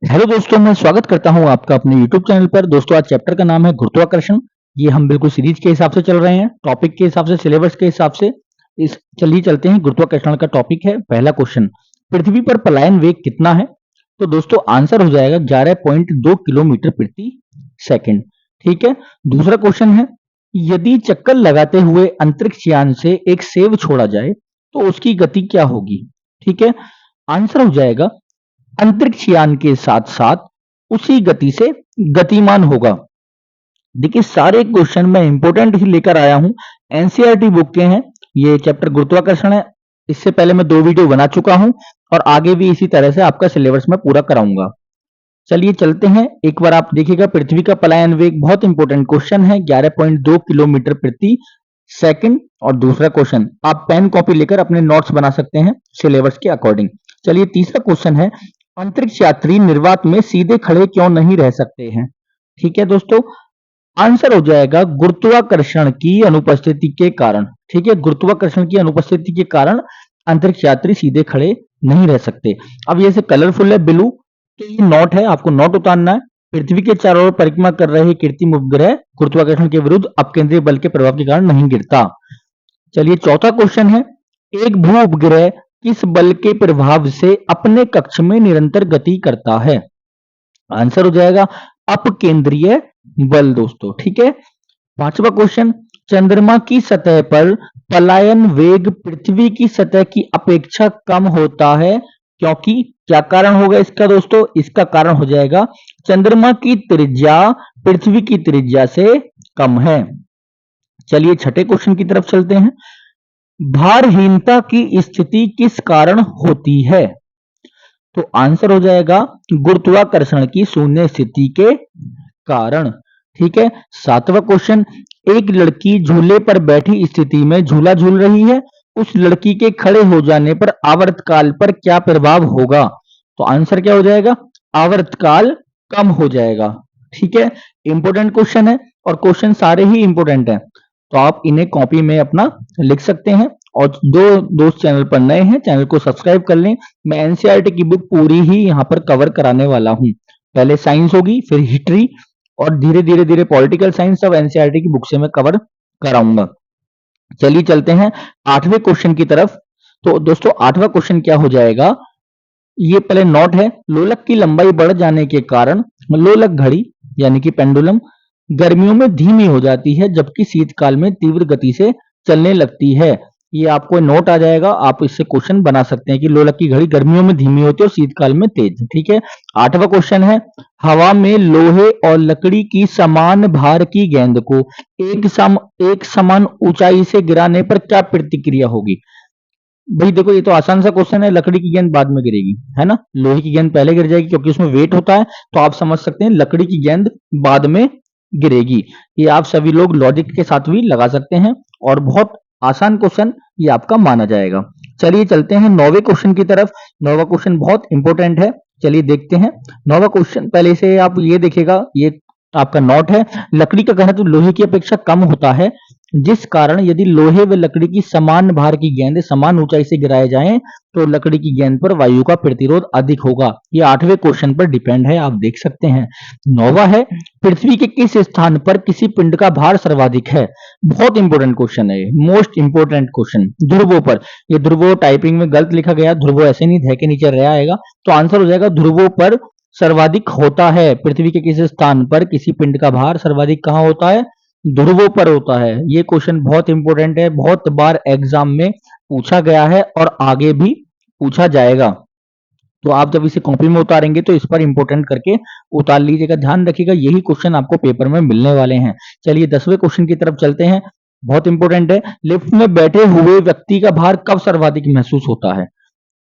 Hello दोस्तों, मैं स्वागत करता हूं आपका अपने YouTube चैनल पर। दोस्तों, आज चैप्टर का नाम है गुरुत्वाकर्षण। ये हम बिल्कुल सीरीज के हिसाब से चल रहे हैं, टॉपिक के हिसाब से, सिलेबस के हिसाब से। इस चलिए चलते हैं। गुरुत्वाकर्षण का टॉपिक है पहला क्वेश्चन, पृथ्वी पर पलायन वेग कितना है? तो दोस्तों आंसर हो जाएगा 11.2 किलोमीटर प्रति सेकंड। ठीक है। दूसरा क्वेश्चन है, यदि चक्कर लगाते हुए अंतरिक्ष यान से एक सेव छोड़ा जाए तो उसकी गति क्या होगी? ठीक है। आंसर हो जाएगा अंतरिक्ष यान के साथ साथ उसी गति से गतिमान होगा। देखिए, सारे क्वेश्चन मैं इंपॉर्टेंट ही लेकर आया हूं, एनसीईआरटी बुक के हैं। ये चैप्टर गुरुत्वाकर्षण है। इससे पहले मैं 2 वीडियो बना चुका हूं और आगे भी इसी तरह से आपका सिलेबस में पूरा कराऊंगा। चलिए चलते हैं। एक बार आप देखिएगा, पृथ्वी का पलायन वेग बहुत इंपॉर्टेंट क्वेश्चन है, 11.2 किलोमीटर प्रति सेकंड। और दूसरा क्वेश्चन आप पेन कॉपी लेकर अपने नोट्स बना सकते हैं सिलेबस के अकॉर्डिंग। चलिए, तीसरा क्वेश्चन है, अंतरिक्ष यात्री निर्वात में सीधे खड़े क्यों नहीं रह सकते हैं? ठीक है दोस्तों, आंसर हो जाएगा गुरुत्वाकर्षण की अनुपस्थिति के कारण। ठीक है, गुरुत्वाकर्षण की अनुपस्थिति के कारण अंतरिक्ष यात्री सीधे खड़े नहीं रह सकते। अब ये से कलरफुल है ब्लू, तो ये नोट है, आपको नोट उतारना है। पृथ्वी के चारों ओर परिक्रमा कर रहे कृत्रिम उपग्रह गुरुत्वाकर्षण के विरुद्ध अपकेंद्रीय बल के प्रभाव के कारण नहीं गिरता। चलिए, चौथा क्वेश्चन है, एक भू उपग्रह किस बल के प्रभाव से अपने कक्ष में निरंतर गति करता है? आंसर हो जाएगा अपकेंद्रीय बल दोस्तों। ठीक है। पांचवा क्वेश्चन, चंद्रमा की सतह पर पलायन वेग पृथ्वी की सतह की अपेक्षा कम होता है क्योंकि? क्या कारण होगा इसका दोस्तों? इसका कारण हो जाएगा चंद्रमा की त्रिज्या पृथ्वी की त्रिज्या से कम है। चलिए, छठे क्वेश्चन की तरफ चलते हैं। भारहीनता की स्थिति किस कारण होती है? तो आंसर हो जाएगा गुरुत्वाकर्षण की शून्य स्थिति के कारण। ठीक है। सातवां क्वेश्चन, एक लड़की झूले पर बैठी स्थिति में झूला झूल रही है, उस लड़की के खड़े हो जाने पर आवर्तकाल पर क्या प्रभाव होगा? तो आंसर क्या हो जाएगा? आवर्तकाल कम हो जाएगा। ठीक है। इंपॉर्टेंट क्वेश्चन है और क्वेश्चन सारे ही इंपॉर्टेंट हैं, तो आप इन्हें कॉपी में अपना लिख सकते हैं। और दो दोस्त चैनल पर नए हैं, चैनल को सब्सक्राइब कर लें। मैं एनसीईआरटी की बुक पूरी ही यहाँ पर कवर कराने वाला हूँ। पहले साइंस होगी, फिर हिस्ट्री, और धीरे धीरे धीरे पॉलिटिकल साइंस सब एनसीईआरटी की बुक से मैं कवर कराऊंगा। चलिए चलते हैं 8वें क्वेश्चन की तरफ। तो दोस्तों, 8वां क्वेश्चन क्या हो जाएगा? ये पहले नोट है, लोलक की लंबाई बढ़ जाने के कारण लोलक घड़ी यानी कि पेंडुलम गर्मियों में धीमी हो जाती है जबकि शीतकाल में तीव्र गति से चलने लगती है। ये आपको नोट आ जाएगा, आप इससे क्वेश्चन बना सकते हैं कि लोलक की घड़ी गर्मियों में धीमी होती है और शीतकाल में तेज। ठीक है। 8वां क्वेश्चन है, हवा में लोहे और लकड़ी की समान भार की गेंद को एक समान ऊंचाई से गिराने पर क्या प्रतिक्रिया होगी? भाई देखो, ये तो आसान सा क्वेश्चन है, लकड़ी की गेंद बाद में गिरेगी, है ना। लोहे की गेंद पहले गिर जाएगी क्योंकि उसमें वेट होता है, तो आप समझ सकते हैं लकड़ी की गेंद बाद में गिरेगी। ये आप सभी लोग लॉजिक के साथ भी लगा सकते हैं और बहुत आसान क्वेश्चन ये आपका माना जाएगा। चलिए चलते हैं 9वें क्वेश्चन की तरफ। 9वां क्वेश्चन बहुत इंपॉर्टेंट है, चलिए देखते हैं। 9वां क्वेश्चन पहले से आप ये देखिएगा, ये आपका नोट है, लकड़ी का घनत्व लोहे की अपेक्षा कम होता है, जिस कारण यदि लोहे व लकड़ी की समान भार की गेंद समान ऊंचाई से गिराए जाएं तो लकड़ी की गेंद पर वायु का प्रतिरोध अधिक होगा। ये 8वें क्वेश्चन पर डिपेंड है, आप देख सकते हैं। 9वां है, पृथ्वी के किस स्थान पर किसी पिंड का भार सर्वाधिक है? बहुत इंपॉर्टेंट क्वेश्चन है, मोस्ट इंपॉर्टेंट क्वेश्चन। ध्रुवों पर, ये ध्रुवों टाइपिंग में गलत लिखा गया, ध्रुवों ऐसे नहीं ध के नीचे रह आएगा, तो आंसर हो जाएगा ध्रुवों पर सर्वाधिक होता है। पृथ्वी के किस स्थान पर किसी पिंड का भार सर्वाधिक कहां होता है? ध्रुवों पर होता है। ये क्वेश्चन बहुत इंपॉर्टेंट है, बहुत बार एग्जाम में पूछा गया है और आगे भी पूछा जाएगा। तो आप जब इसे कॉपी में उतारेंगे तो इस पर इंपॉर्टेंट करके उतार लीजिएगा, ध्यान रखिएगा, यही क्वेश्चन आपको पेपर में मिलने वाले हैं। चलिए 10वें क्वेश्चन की तरफ चलते हैं, बहुत इंपॉर्टेंट है। लिफ्ट में बैठे हुए व्यक्ति का भार कब सर्वाधिक महसूस होता है?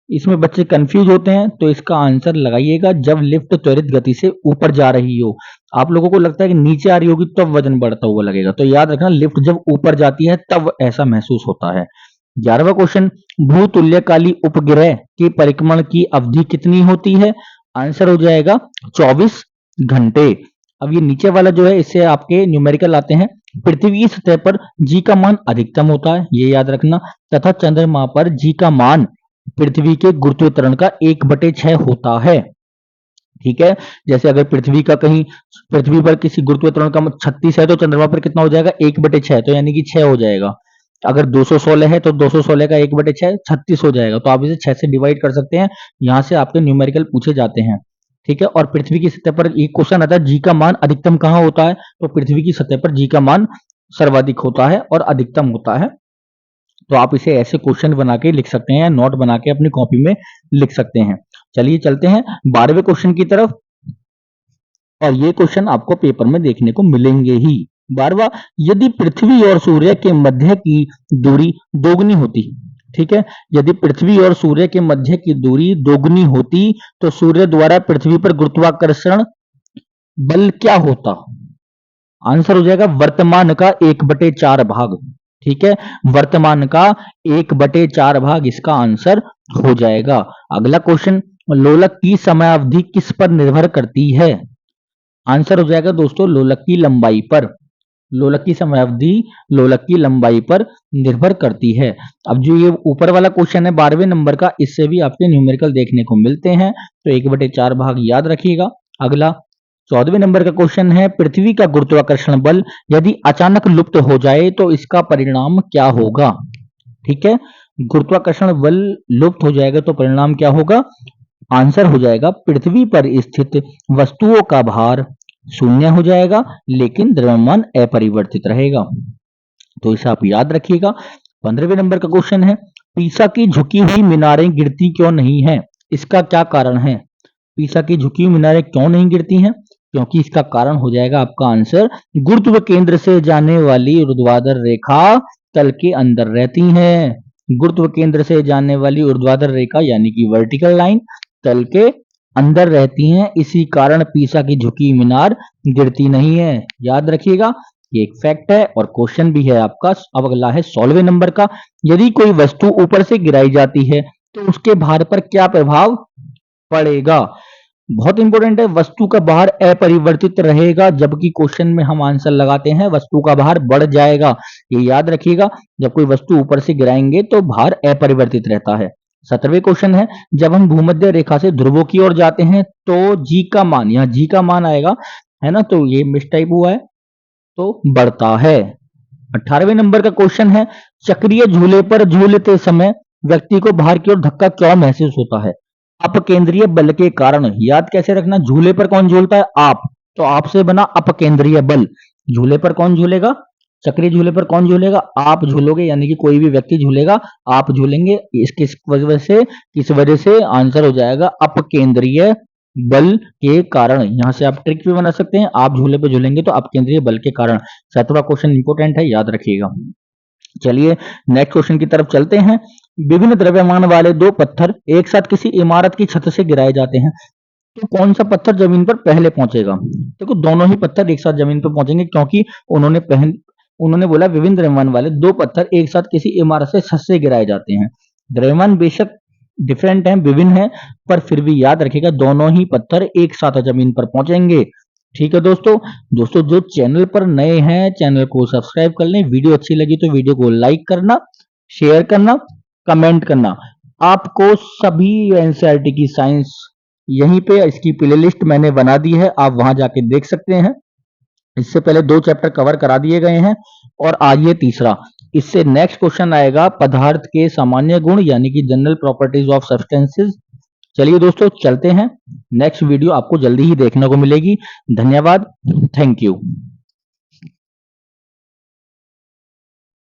इसमें बच्चे कंफ्यूज होते हैं, तो इसका आंसर लगाइएगा जब लिफ्ट त्वरित गति से ऊपर जा रही हो। आप लोगों को लगता है कि नीचे आ रही होगी तब वजन बढ़ता हुआ लगेगा, तो याद रखना लिफ्ट जब ऊपर जाती है तब ऐसा महसूस होता है। 11वां क्वेश्चन, भूतुल्यकाली उपग्रह के परिक्रमण की अवधि कितनी होती है? आंसर हो जाएगा 24 घंटे। अब ये नीचे वाला जो है, इससे आपके न्यूमेरिकल आते हैं। पृथ्वी की सतह पर जी का मान अधिकतम होता है, ये याद रखना, तथा चंद्रमा पर जी का मान पृथ्वी के गुरुत्वीय त्वरण का 1/6 होता है। ठीक है, जैसे अगर पृथ्वी पर किसी गुरुत्वीय त्वरण का 36 है तो चंद्रमा पर कितना हो जाएगा, 1/6, तो यानी कि 6 हो जाएगा। अगर 216 है तो 216 का 1/6 36 हो जाएगा। तो आप इसे 6 से डिवाइड कर सकते हैं, यहां से आपके न्यूमेरिकल पूछे जाते हैं। ठीक है, और पृथ्वी की सतह पर एक क्वेश्चन आता है, जी का मान अधिकतम कहां होता है, तो पृथ्वी की सतह पर जी का मान सर्वाधिक होता है और अधिकतम होता है। तो आप इसे ऐसे क्वेश्चन बना के लिख सकते हैं या नोट बना के अपनी कॉपी में लिख सकते हैं। चलिए चलते हैं 12वें क्वेश्चन की तरफ, और ये क्वेश्चन आपको पेपर में देखने को मिलेंगे ही। 12वां, यदि पृथ्वी और सूर्य के मध्य की दूरी दोगुनी होती, ठीक है, यदि पृथ्वी और सूर्य के मध्य की दूरी दोगुनी होती तो सूर्य द्वारा पृथ्वी पर गुरुत्वाकर्षण बल क्या होता। आंसर हो जाएगा वर्तमान का 1/4 भाग। ठीक है, वर्तमान का 1/4 भाग इसका आंसर हो जाएगा। अगला क्वेश्चन, लोलक की समयावधि किस पर निर्भर करती है। आंसर हो जाएगा दोस्तों लोलक की लंबाई पर। लोलक की समयावधि लोलक की लंबाई पर निर्भर करती है। अब जो ये ऊपर वाला क्वेश्चन है 12वें नंबर का, इससे भी आपके न्यूमेरिकल देखने को मिलते हैं, तो 1/4 भाग याद रखिएगा। अगला 14वें नंबर का क्वेश्चन है, पृथ्वी का गुरुत्वाकर्षण बल यदि अचानक लुप्त हो जाए तो इसका परिणाम क्या होगा। ठीक है, गुरुत्वाकर्षण बल लुप्त हो जाएगा तो परिणाम क्या होगा। आंसर हो जाएगा पृथ्वी पर स्थित वस्तुओं का भार शून्य हो जाएगा लेकिन द्रव्यमान अपरिवर्तित रहेगा। तो इसे आप याद रखिएगा। 15वें नंबर का क्वेश्चन है, पीसा की झुकी हुई मीनारें गिरती क्यों नहीं है, इसका क्या कारण है। पीसा की झुकी हुई मीनारें क्यों नहीं गिरती हैं, क्योंकि इसका कारण हो जाएगा आपका आंसर गुरुत्व केंद्र से जाने वाली ऊर्ध्वाधर रेखा तल के अंदर रहती है। गुरुत्व केंद्र से जाने वाली ऊर्ध्वाधर रेखा यानी कि वर्टिकल लाइन तल के अंदर रहती हैं, इसी कारण पीसा की झुकी मीनार गिरती नहीं है। याद रखिएगा, ये एक फैक्ट है और क्वेश्चन भी है आपका। अब अगला है 16वें नंबर का, यदि कोई वस्तु ऊपर से गिराई जाती है तो उसके भार पर क्या प्रभाव पड़ेगा। बहुत इंपॉर्टेंट है, वस्तु का भार अपरिवर्तित रहेगा, जबकि क्वेश्चन में हम आंसर लगाते हैं वस्तु का भार बढ़ जाएगा। ये याद रखिएगा, जब कोई वस्तु ऊपर से गिराएंगे तो भार अपरिवर्तित रहता है। 17वें क्वेश्चन है, जब हम भूमध्य रेखा से ध्रुवों की ओर जाते हैं तो जी का मान, यहाँ जी का मान आएगा, है ना, तो ये मिस टाइप हुआ है तो बढ़ता है। 18वें नंबर का क्वेश्चन है, चक्रीय झूले पर झूलते समय व्यक्ति को भार की ओर धक्का क्यों महसूस होता है। अपकेंद्रीय बल के कारण। याद कैसे रखना, झूले पर कौन झूलता है, आप, तो आपसे बना अपकेंद्रीय बल। झूले पर कौन झूलेगा, चक्रीय झूले पर कौन झूलेगा, आप झूलोगे, यानी कि कोई भी व्यक्ति झूलेगा, आप झूलेंगे। किस वजह से आंसर हो जाएगा अपकेंद्रीय बल के कारण। यहां से आप ट्रिक भी बना सकते हैं, आप झूले पे झूलेंगे तो अपकेंद्रीय बल के कारण। 7वां क्वेश्चन इंपोर्टेंट है, याद रखिएगा। चलिए नेक्स्ट क्वेश्चन की तरफ चलते हैं। विभिन्न द्रव्यमान वाले दो पत्थर एक साथ किसी इमारत की छत से गिराए जाते हैं तो कौन सा पत्थर जमीन पर पहले पहुंचेगा। देखो दोनों ही पत्थर एक साथ जमीन पर पहुंचेंगे, क्योंकि उन्होंने बोला विभिन्न द्रव्यमान वाले दो पत्थर एक साथ किसी इमारत से छत से गिराए जाते हैं। द्रव्यमान बेशक डिफरेंट है, विभिन्न है, पर फिर भी याद रखिएगा दोनों ही पत्थर एक साथ जमीन पर पहुंचेंगे। ठीक है दोस्तों जो चैनल पर नए हैं चैनल को सब्सक्राइब कर लें। वीडियो अच्छी लगी तो वीडियो को लाइक करना, शेयर करना, कमेंट करना। आपको सभी एनसीईआरटी की साइंस यहीं पे इसकी प्लेलिस्ट मैंने बना दी है, आप वहां जाके देख सकते हैं। इससे पहले 2 चैप्टर कवर करा दिए गए हैं और आज ये तीसरा। इससे नेक्स्ट क्वेश्चन आएगा पदार्थ के सामान्य गुण यानी कि जनरल प्रॉपर्टीज ऑफ सब्सटेंसेस। चलिए दोस्तों चलते हैं, नेक्स्ट वीडियो आपको जल्दी ही देखने को मिलेगी। धन्यवाद, थैंक यू।